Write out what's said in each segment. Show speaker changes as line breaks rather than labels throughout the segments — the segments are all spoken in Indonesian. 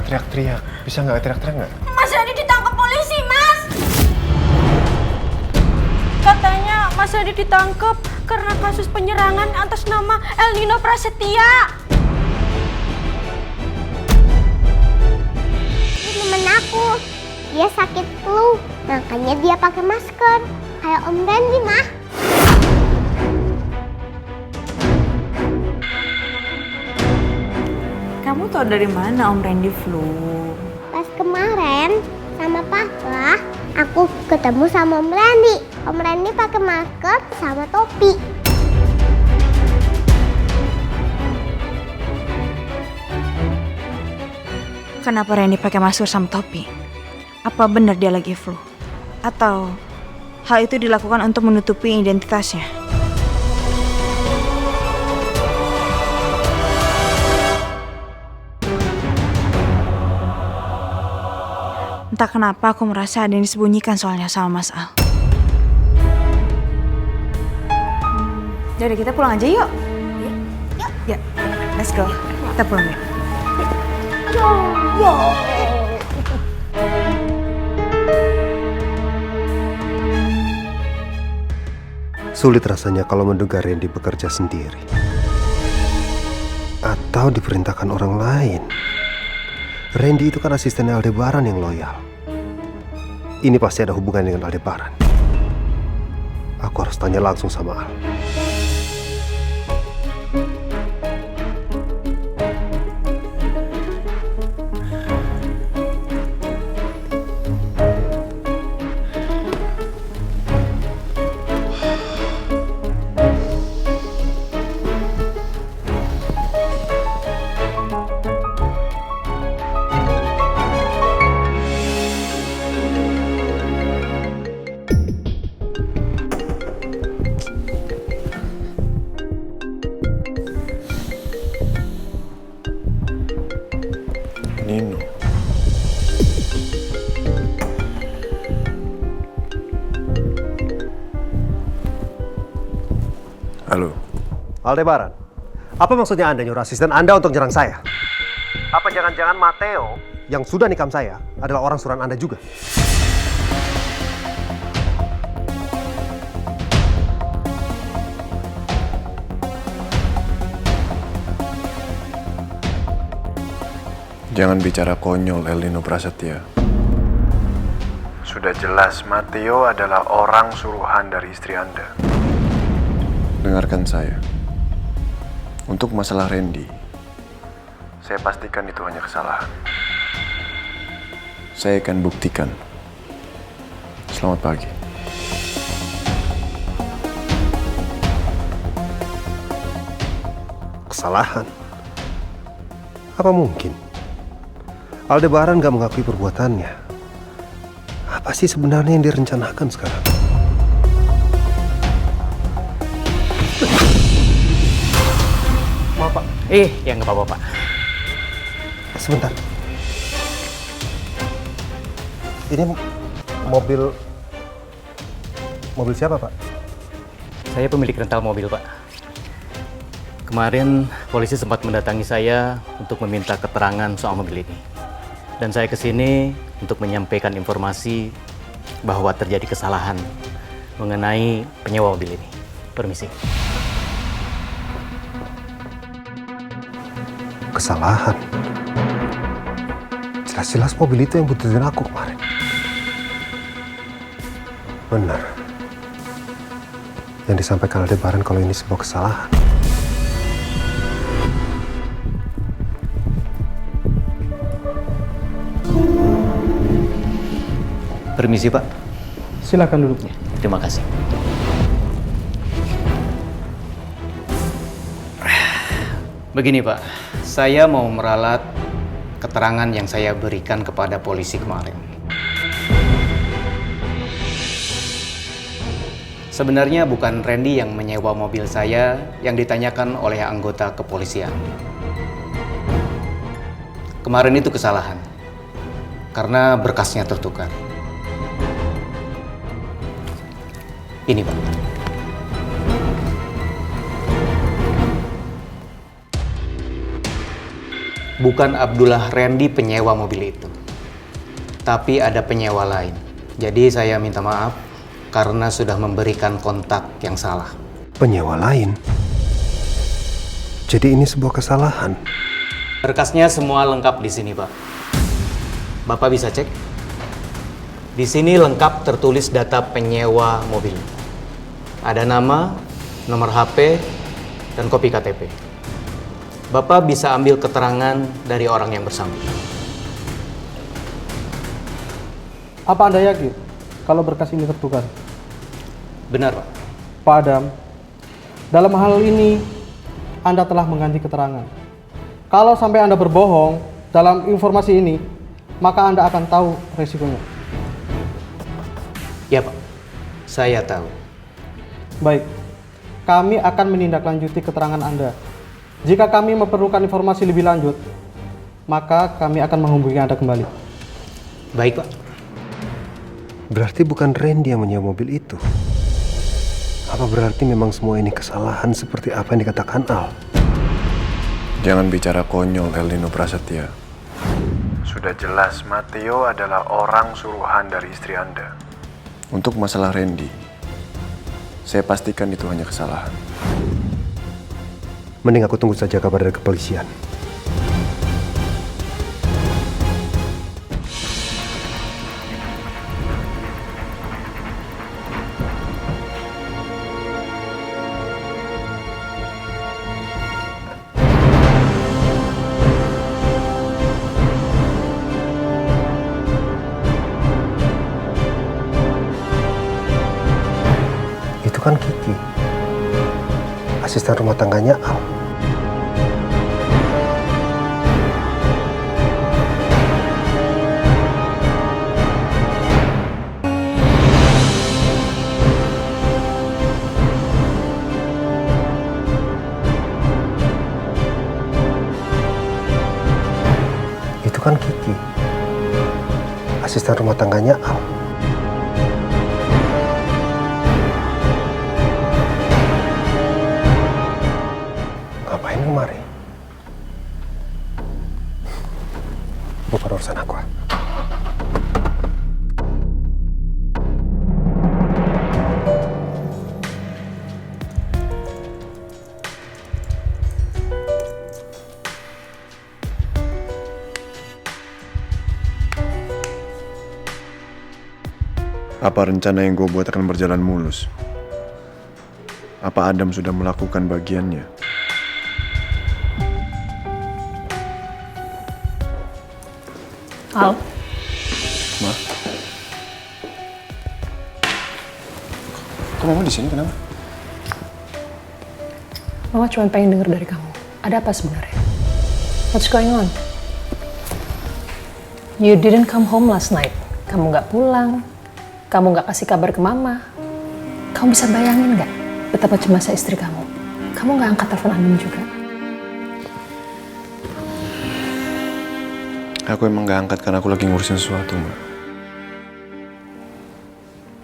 teriak-teriak. Bisa nggak teriak-teriak nggak?
Mas Randy ditangkap polisi, Mas. Katanya Mas Randy ditangkap karena kasus penyerangan atas nama El Nino Prasetya.
Ini temen aku, dia sakit flu, makanya dia pakai masker. Kayak Om Randy, Mah.
Kamu tahu dari mana Om Randy flu?
Pas kemarin sama Papa, aku ketemu sama Om Randy. Om Randy pakai masker sama topi.
Kenapa Randy pakai masker sama topi? Apa benar dia lagi flu? Atau hal itu dilakukan untuk menutupi identitasnya? Entah kenapa aku merasa ada yang disembunyikan soalnya sama Mas Al. Jadi kita pulang aja yuk. Yuk. Ya, let's go. Kita pulang yuk.
Sulit rasanya kalau menduga Randy bekerja sendiri. Atau diperintahkan orang lain. Randy itu kan asistennya Aldebaran yang loyal. Ini pasti ada hubungan dengan Aldebaran. Aku harus tanya langsung sama Al. Nino. Halo. Aldebaran, apa maksudnya Anda nyuruh asisten Anda untuk nyerang saya? Apa jangan-jangan Matteo yang sudah nikam saya adalah orang suruhan Anda juga?
Jangan bicara konyol, El Nino Prasetya. Sudah jelas Matteo adalah orang suruhan dari istri Anda. Dengarkan saya. Untuk masalah Randy, saya pastikan itu hanya kesalahan. Saya akan buktikan. Selamat pagi.
Kesalahan? Apa mungkin? Aldebaran gak mengakui perbuatannya. Apa sih sebenarnya yang direncanakan sekarang? Maaf, Pak.
Ya nggak apa-apa, Pak.
Sebentar. Ini mobil siapa, Pak?
Saya pemilik rental mobil, Pak. Kemarin polisi sempat mendatangi saya untuk meminta keterangan soal mobil ini. Dan saya kesini untuk menyampaikan informasi bahwa terjadi kesalahan mengenai penyewa mobil ini. Permisi.
Kesalahan? Jelas-jelas mobil itu yang butuhin aku kemarin. Benar. Yang disampaikan Aldebaran kalau ini sebuah kesalahan.
Permisi, Pak.
Silakan duduknya.
Terima kasih. Begini, Pak. Saya mau meralat keterangan yang saya berikan kepada polisi kemarin. Sebenarnya bukan Randy yang menyewa mobil saya yang ditanyakan oleh anggota kepolisian. Kemarin itu kesalahan karena berkasnya tertukar. Ini, Pak.
bukan Abdullah Randy penyewa mobil itu. Tapi ada penyewa lain. Jadi saya minta maaf karena sudah memberikan kontak yang salah.
Penyewa lain? Jadi ini sebuah kesalahan.
Berkasnya semua lengkap di sini, Pak. Bapak bisa cek. Di sini lengkap tertulis data penyewa mobil. Ada nama, nomor HP, dan kopi KTP. Bapak bisa ambil keterangan dari orang yang bersangkutan.
Apa Anda yakin kalau berkas ini tertukar?
Benar, Pak.
Pak Adam, dalam hal ini Anda telah mengganti keterangan. Kalau sampai Anda berbohong dalam informasi ini, maka Anda akan tahu resikonya.
Ya, Pak. Saya tahu.
Baik, kami akan menindaklanjuti keterangan Anda. Jika kami memerlukan informasi lebih lanjut, maka kami akan menghubungi Anda kembali.
Baik, Pak.
Berarti bukan Randy yang menyewa mobil itu. Apa berarti memang semua ini kesalahan seperti apa yang dikatakan Al?
Jangan bicara konyol, El Nino Prasetya. Sudah jelas Matteo adalah orang suruhan dari istri Anda. Untuk masalah Randy, saya pastikan itu hanya kesalahan.
Mending aku tunggu saja kabar dari kepolisian. Itu kan Kiki, asisten rumah tangganya Al. Itu kan Kiki, asisten rumah tangganya Al. Ngapain kemari? Bukan urusan aku.
Apa rencana yang gue buat akan berjalan mulus? Apa Adam sudah melakukan bagiannya?
Al,
Ma? Kok Mama di sini? Kenapa?
Mama cuma pengen denger dari kamu. Ada apa sebenarnya? What's going on? You didn't come home last night. Kamu nggak pulang. Kamu nggak kasih kabar ke Mama. Kamu bisa bayangin nggak betapa cemasnya istri kamu? Kamu nggak angkat telepon Andin juga.
Aku emang gak angkat karena aku lagi ngurusin sesuatu, Ma.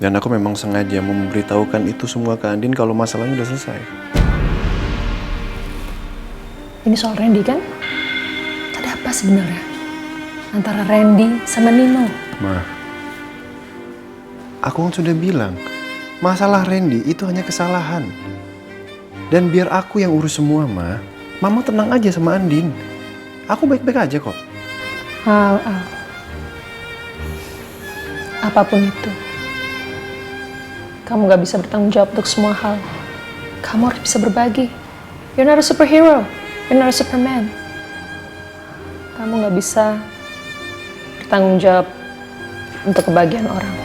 Dan aku memang sengaja memberitahukan itu semua ke Andin kalau masalahnya udah selesai.
Ini soal Randy kan? Ada apa sebenarnya antara Randy sama Nino?
Ma, aku kan sudah bilang, masalah Randy itu hanya kesalahan. Dan biar aku yang urus semua, Ma. Mama tenang aja sama Andin. Aku baik-baik aja kok.
Al. Apapun itu, kamu gak bisa bertanggung jawab untuk semua hal. Kamu harus bisa berbagi. You're not a superhero. You're not a superman. Kamu gak bisa bertanggung jawab untuk kebahagiaan orang.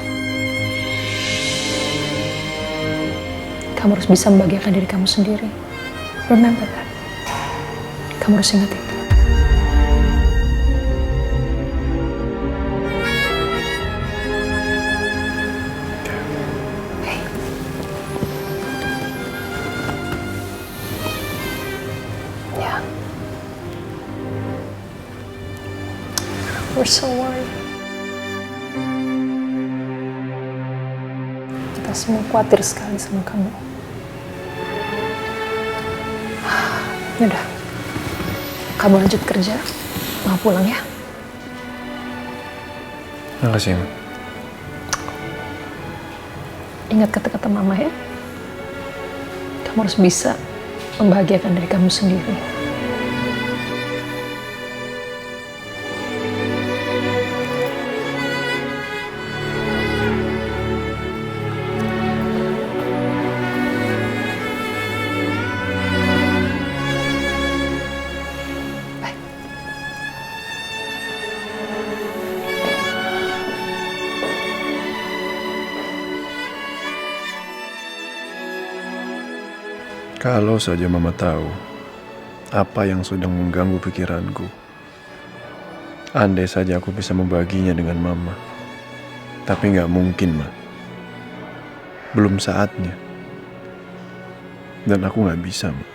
Kamu harus bisa membahagiakan diri kamu sendiri. Remember that. Kamu harus ingat itu. We're so worried. Kita semua khawatir sekali sama kamu. Yaudah, kamu lanjut kerja. Mau pulang ya?
Makasih, Ma.
Ingat kata-kata mama ya. Kamu harus bisa membahagiakan diri kamu sendiri.
Kalau saja Mama tahu apa yang sedang mengganggu pikiranku. Andai saja aku bisa membaginya dengan Mama. Tapi nggak mungkin, Ma. Belum saatnya. Dan aku nggak bisa, Ma.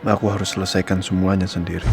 Aku harus selesaikan semuanya sendiri.